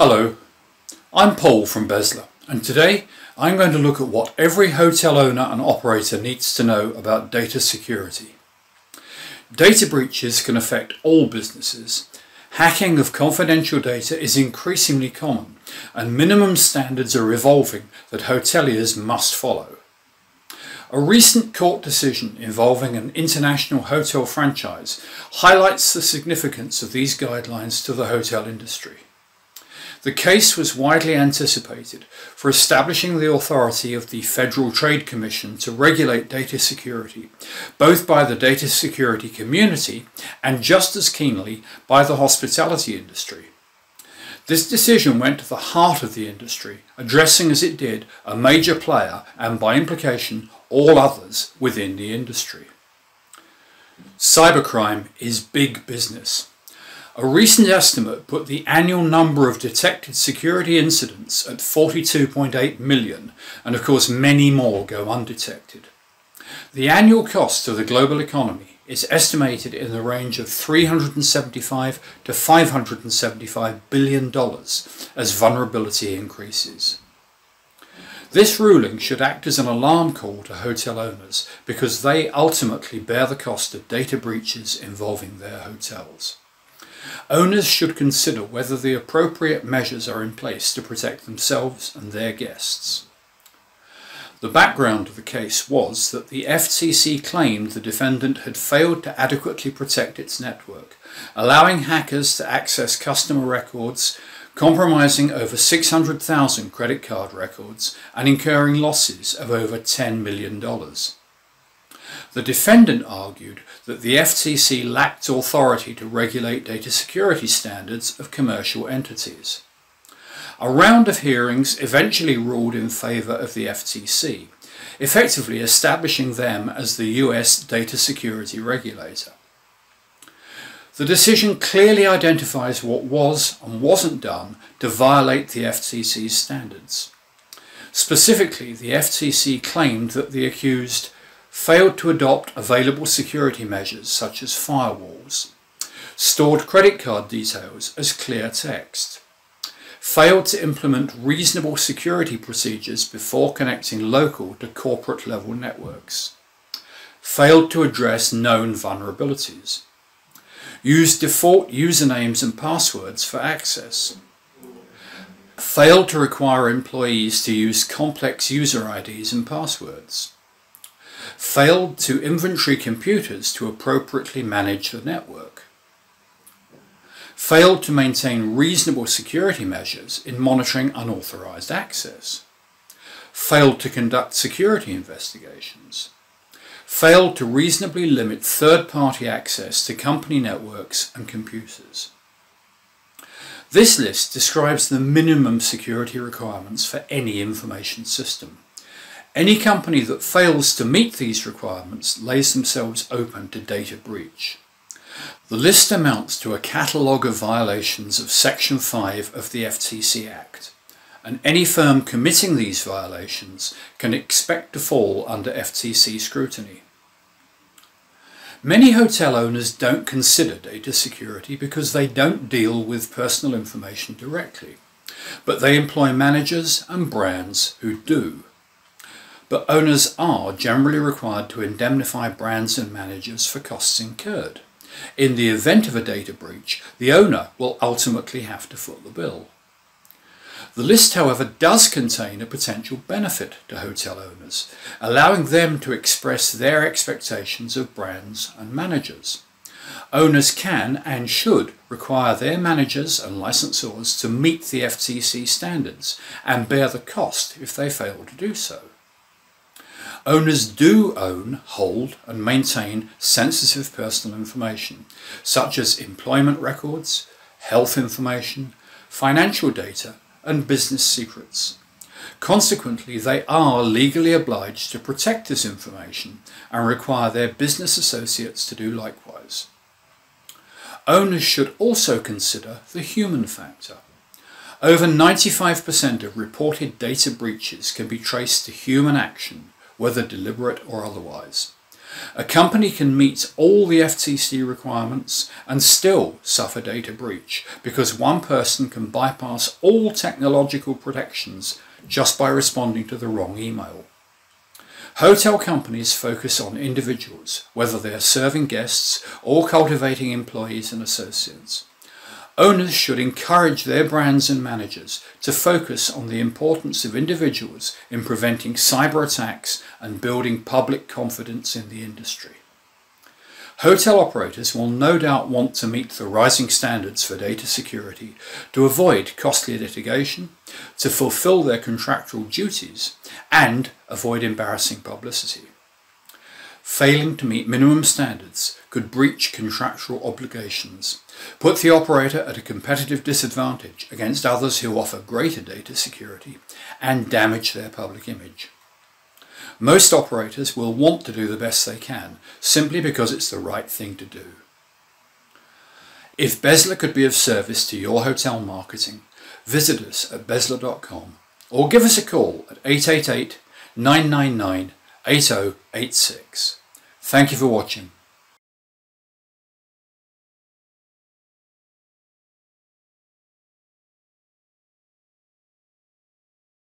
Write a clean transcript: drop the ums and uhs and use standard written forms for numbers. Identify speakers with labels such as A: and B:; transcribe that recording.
A: Hello, I'm Paul from Bezla, and today I'm going to look at what every hotel owner and operator needs to know about data security. Data breaches can affect all businesses. Hacking of confidential data is increasingly common, and minimum standards are evolving that hoteliers must follow. A recent court decision involving an international hotel franchise highlights the significance of these guidelines to the hotel industry. The case was widely anticipated for establishing the authority of the Federal Trade Commission to regulate data security, both by the data security community and just as keenly by the hospitality industry. This decision went to the heart of the industry, addressing as it did a major player and by implication all others within the industry. Cybercrime is big business. A recent estimate put the annual number of detected security incidents at 42.8 million, and of course many more go undetected. The annual cost to the global economy is estimated in the range of $375 to $575 billion as vulnerability increases. This ruling should act as an alarm call to hotel owners because they ultimately bear the cost of data breaches involving their hotels. Owners should consider whether the appropriate measures are in place to protect themselves and their guests. The background of the case was that the FTC claimed the defendant had failed to adequately protect its network, allowing hackers to access customer records, compromising over 600,000 credit card records and incurring losses of over $10 million. The defendant argued that the FTC lacked authority to regulate data security standards of commercial entities. A round of hearings eventually ruled in favour of the FTC, effectively establishing them as the US data security regulator. The decision clearly identifies what was and wasn't done to violate the FTC's standards. Specifically, the FTC claimed that the accused failed to adopt available security measures such as firewalls, stored credit card details as clear text, failed to implement reasonable security procedures before connecting local to corporate level networks, failed to address known vulnerabilities, used default usernames and passwords for access, failed to require employees to use complex user IDs and passwords, failed to inventory computers to appropriately manage the network, failed to maintain reasonable security measures in monitoring unauthorized access, failed to conduct security investigations, failed to reasonably limit third-party access to company networks and computers. This list describes the minimum security requirements for any information system. Any company that fails to meet these requirements lays themselves open to data breach. The list amounts to a catalogue of violations of Section 5 of the FTC Act, and any firm committing these violations can expect to fall under FTC scrutiny. Many hotel owners don't consider data security because they don't deal with personal information directly, but they employ managers and brands who do. But owners are generally required to indemnify brands and managers for costs incurred. In the event of a data breach, the owner will ultimately have to foot the bill. The list, however, does contain a potential benefit to hotel owners, allowing them to express their expectations of brands and managers. Owners can and should require their managers and licensors to meet the FTC standards and bear the cost if they fail to do so. Owners do own, hold and maintain sensitive personal information, such as employment records, health information, financial data and business secrets. Consequently, they are legally obliged to protect this information and require their business associates to do likewise. Owners should also consider the human factor. Over 95% of reported data breaches can be traced to human action, whether deliberate or otherwise. A company can meet all the FTC requirements and still suffer data breach because one person can bypass all technological protections just by responding to the wrong email. Hotel companies focus on individuals, whether they are serving guests or cultivating employees and associates. Owners should encourage their brands and managers to focus on the importance of individuals in preventing cyber attacks and building public confidence in the industry. Hotel operators will no doubt want to meet the rising standards for data security to avoid costly litigation, to fulfill their contractual duties, and avoid embarrassing publicity. Failing to meet minimum standards could breach contractual obligations, put the operator at a competitive disadvantage against others who offer greater data security, and damage their public image. Most operators will want to do the best they can, simply because it's the right thing to do. If Bezla could be of service to your hotel marketing, visit us at bezla.com or give us a call at 888 999 8086. Thank you for watching.